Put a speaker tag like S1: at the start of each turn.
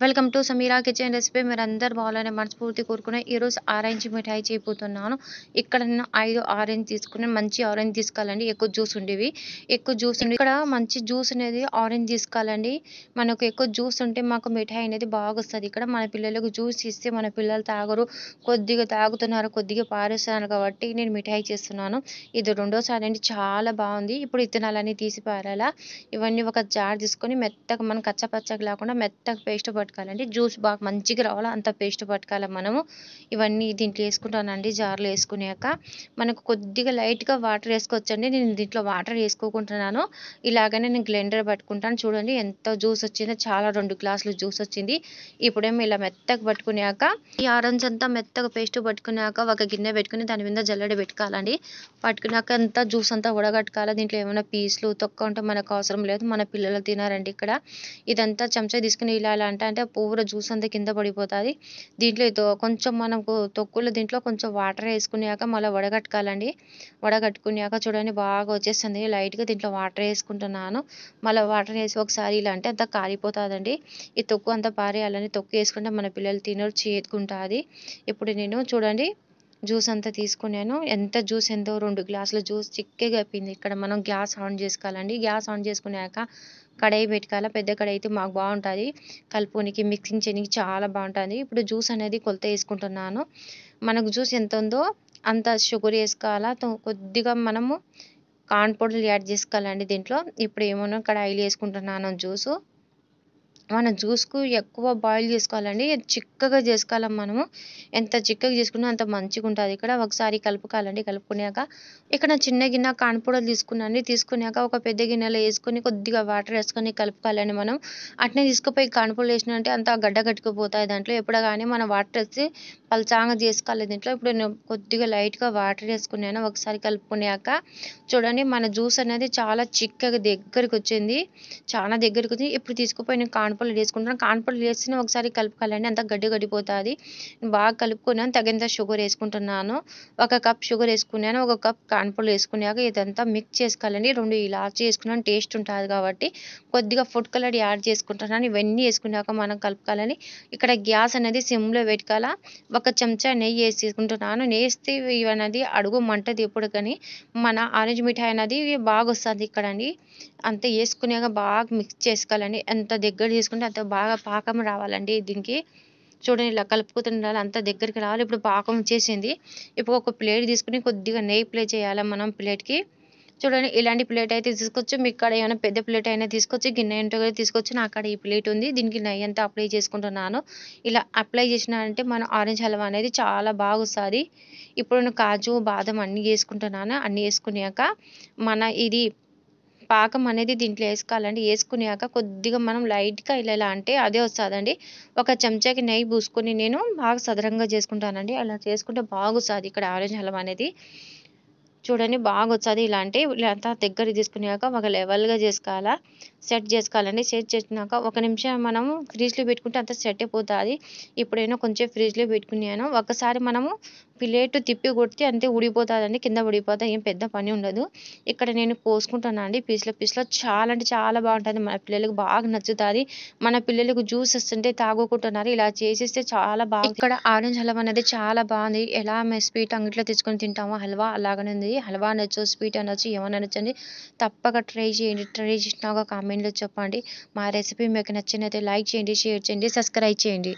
S1: Welcome to Sameera kitchen recipe. మీరందరూ బాగాలని మనస్ఫూర్తి కోరుకునే ఈరోజు ఆరెంజ్ మిఠాయి చేయబోతున్నాను. ఇక్కడ నేను 5 ఆరెంజ్ తీసుకుని మంచి ఆరెంజ్ తీసుకోవాలండి. ఎక్కువ జ్యూస్ ఉండేవి, ఎక్కువ జ్యూస్ ఉండి ఇక్కడ మంచి జ్యూస్ అనేది ఆరెంజ్ తీసుకోవాలండి. మనకు ఎక్కువ జ్యూస్ ఉంటే మాకు మిఠాయి అనేది బాగా వస్తుంది. ఇక్కడ మన పిల్లలకు జ్యూస్ ఇస్తే మన పిల్లలు తాగరు, కొద్దిగా తాగుతున్నారు, కొద్దిగా పారేస్తున్నారు కాబట్టి నేను మిఠాయి చేస్తున్నాను. ఇది రెండోసారి అండి, చాలా బాగుంది. ఇప్పుడు ఇత్తనాలన్నీ తీసి పారాలా. ఇవన్నీ ఒక జార్ తీసుకొని మెత్తగా మనం కచ్చపచ్చగా లేకుండా మెత్తగా పేస్ట్ పట్టుకోవాలండి. జ్యూస్ బాగా మంచిగా రావాలా, అంత పేస్ట్ పట్టుకోవాలి మనము. ఇవన్నీ దీంట్లో వేసుకుంటానండి. జార్లో వేసుకున్నాక మనకు కొద్దిగా లైట్గా వాటర్ వేసుకోవచ్చండి. నేను దీంట్లో వాటర్ వేసుకోకుంటున్నాను. ఇలాగనే నేను గ్లెండర్ పట్టుకుంటాను. చూడండి ఎంత జ్యూస్ వచ్చిందో, చాలా 2 గ్లాసులు జ్యూస్ వచ్చింది. ఇప్పుడేమో ఇలా మెత్తగా పట్టుకున్నాక ఈ ఆరెంజ్ అంతా మెత్తగా పేస్ట్ పట్టుకున్నాక ఒక గిన్నె పెట్టుకుని దాని మీద జల్లెడ పెట్టుకోవాలండి. పట్టుకున్నాక అంతా జ్యూస్ అంతా ఉడగట్టుకోవాలి. దీంట్లో ఏమైనా పీసులు తొక్క ఉంటే మనకు అవసరం లేదు, మన పిల్లలు తినారండి. ఇక్కడ ఇదంతా చెంచా తీసుకుని ఇలా అంటే పూర జ్యూస్ అంతా కింద పడిపోతుంది. దీంట్లో కొంచెం మనకు తొక్కులు దీంట్లో కొంచెం వాటర్ వేసుకున్నాక మళ్ళీ వడగట్టుకోవాలండి. వడగట్టుకున్నాక చూడండి బాగా వచ్చేస్తుంది. లైట్గా దీంట్లో వాటర్ వేసుకుంటున్నాను. మళ్ళీ వాటర్ వేసి ఒకసారి ఇలా అంటే అంతా కారిపోతుందండి. ఈ తొక్కు అంతా పారేయాలని, తొక్కు వేసుకుంటే మన పిల్లలు తినరు, చేదుకుంటుంది. ఇప్పుడు నేను చూడండి జ్యూస్ అంతా తీసుకున్నాను. ఎంత జ్యూస్ ఎంతో 2 గ్లాసుల జ్యూస్ చిక్కగా అయిపోయింది. ఇక్కడ మనం గ్యాస్ ఆన్ చేసుకోవాలండి. గ్యాస్ ఆన్ చేసుకున్నాక కడాయి పెట్టుకోవాలి. పెద్ద కడాయి అయితే మాకు బాగుంటుంది, కలుపునికి మిక్సింగ్ చేయడానికి చాలా బాగుంటుంది. ఇప్పుడు జ్యూస్ అనేది కొలత వేసుకుంటున్నాను. మనకు జ్యూస్ ఎంత ఉందో అంత షుగర్ వేసుకోవాలా. కొద్దిగా మనము కార్న్ పౌడర్ యాడ్ చేసుకోవాలండి దీంట్లో. ఇప్పుడు ఏమన్నా కడాయిలు వేసుకుంటున్నాను జ్యూసు. మన జ్యూస్కు ఎక్కువ బాయిల్ చేసుకోవాలండి, చిక్కగా చేసుకోవాలి మనము. ఎంత చిక్కగా చేసుకున్నా అంత మంచిగా ఉంటుంది. ఇక్కడ ఒకసారి కలుపుకోవాలండి. కలుపుకున్నాక ఇక్కడ చిన్న గిన్నె కాన్పొడలు తీసుకున్నాండి. తీసుకున్నాక ఒక పెద్ద గిన్నెలో వేసుకొని కొద్దిగా వాటర్ వేసుకొని కలుపుకోవాలండి. మనం అట్నే తీసుకుపోయి కాన్పొడలు వేసినంటే అంత గడ్డ కట్టుకుపోతాయి దాంట్లో. ఎప్పుడు కానీ మనం వాటర్ వేసి పల్చాంగా చేసుకోవాలి దీంట్లో. ఇప్పుడు నేను కొద్దిగా లైట్గా వాటర్ వేసుకున్నాను. ఒకసారి కలుపుకున్నాక చూడండి మన జ్యూస్ అనేది చాలా చిక్కగా దగ్గరికి వచ్చింది, చాలా దగ్గరికి వచ్చింది. ఇప్పుడు తీసుకుపోయి నేను కాన్పొడలు వేసుకుంటున్నాను. కాన్పొడలు వేసిన ఒకసారి కలుపుకోవాలండి, అంత గడ్డి గడ్డిపోతుంది. బాగా కలుపుకున్నాను. తగినంత షుగర్ వేసుకుంటున్నాను. 1 కప్ షుగర్ వేసుకున్నాను. 1 కప్ కాన్పొడలు వేసుకున్నాక ఇదంతా మిక్స్ చేసుకోవాలండి. 2 ఇలాచి వేసుకున్నాను, టేస్ట్ ఉంటుంది కాబట్టి. కొద్దిగా ఫుడ్ కలర్ యాడ్ చేసుకుంటున్నాను. ఇవన్నీ వేసుకున్నాక మనం కలుపుకోవాలని. ఇక్కడ గ్యాస్ అనేది సిమ్లో పెట్టుకోవాలా. 1 చెంచా నెయ్యి వేసుకుంటున్నాను. నెయ్యి వేస్తే ఇవన్నది అడుగు మంటది ఎప్పుడు కానీ. మన ఆరెంజ్ మిఠాయి అనేది బాగా వస్తుంది ఇక్కడ అండి. అంత వేసుకున్నాక బాగా మిక్స్ చేసుకోవాలండి. ఎంత దగ్గర తీసుకుంటే అంత బాగా పాకం రావాలండి దీనికి. చూడండి ఇలా కలుపుకుంటుండాలి, అంత దగ్గరికి రావాలి. ఇప్పుడు పాకం వచ్చేసింది. ఇప్పుడు ఒక ప్లేట్ తీసుకుని కొద్దిగా నెయ్యి అప్లై చేయాలి మనం ప్లేట్కి. చూడండి ఇలాంటి ప్లేట్ అయితే తీసుకోవచ్చు, మీ కాడ ఏమైనా పెద్ద ప్లేట్ అయినా తీసుకోవచ్చు, గిన్నె ఏంటో కూడా తీసుకోవచ్చు. నా కాడ ఈ ప్లేట్ ఉంది, దీనికి నెయ్యి అంతా అప్లై చేసుకుంటున్నాను. ఇలా అప్లై చేసినారంటే మన ఆరెంజ్ హల్వా అనేది చాలా బాగా వస్తుంది. ఇప్పుడు నేను కాజు బాదం అన్నీ వేసుకుంటున్నాను. అన్నీ వేసుకున్నాక మన ఇది పాకం అనేది దీంట్లో వేసుకోవాలండి. వేసుకున్నాక కొద్దిగా మనం లైట్గా ఇలా అంటే అదే వస్తుందండి. 1 చెంచాకి నెయ్యి పూసుకొని నేను బాగా సదరంగా చేసుకుంటానండి. అలా చేసుకుంటే బాగా వస్తుంది ఇక్కడ ఆరెంజ్ హల్వా అనేది. చూడండి బాగా వచ్చేది. ఇలా అంటే ఇలా అంతా దగ్గర తీసుకున్నాక ఒక లెవెల్గా చేసుకోవాలా, సెట్ చేసుకోవాలండి. సెట్ చేసినాక 1 నిమిషం మనము ఫ్రిడ్జ్లో పెట్టుకుంటే అంత సెట్ అయిపోతుంది. ఇప్పుడైనా కొంచెం ఫ్రిడ్జ్లో పెట్టుకున్నాను. ఒకసారి మనము ప్లేట్ తిప్పి కొడితే అంతే ఊడిపోతుందండి, కింద ఊడిపోతుంది. ఏం పెద్ద పని ఉండదు. ఇక్కడ నేను పోసుకుంటున్నాను అండి పీస్లో. చాలా అంటే చాలా బాగుంటుంది, మన పిల్లలకు బాగా నచ్చుతుంది. మన పిల్లలకు జ్యూస్ వస్తుంటే తాగుకుంటున్నారు. ఇలా చేసేస్తే చాలా బాగా. ఇక్కడ ఆరెంజ్ హల్వా అనేది చాలా బాగుంది. ఎలా మేము స్వీట్ అంగిట్లో తెచ్చుకొని తింటామో హల్వా అలాగనే ఉంది. హల్వా అనొచ్చు, స్వీట్ అనొచ్చు, ఏమన్నా అనొచ్చండి. తప్పక ట్రై చేయండి. ట్రై చేసినాక కామెంట్లో చెప్పండి. మా రెసిపీ మీకు నచ్చినైతే లైక్ చేయండి, షేర్ చేయండి, సబ్స్క్రైబ్ చేయండి.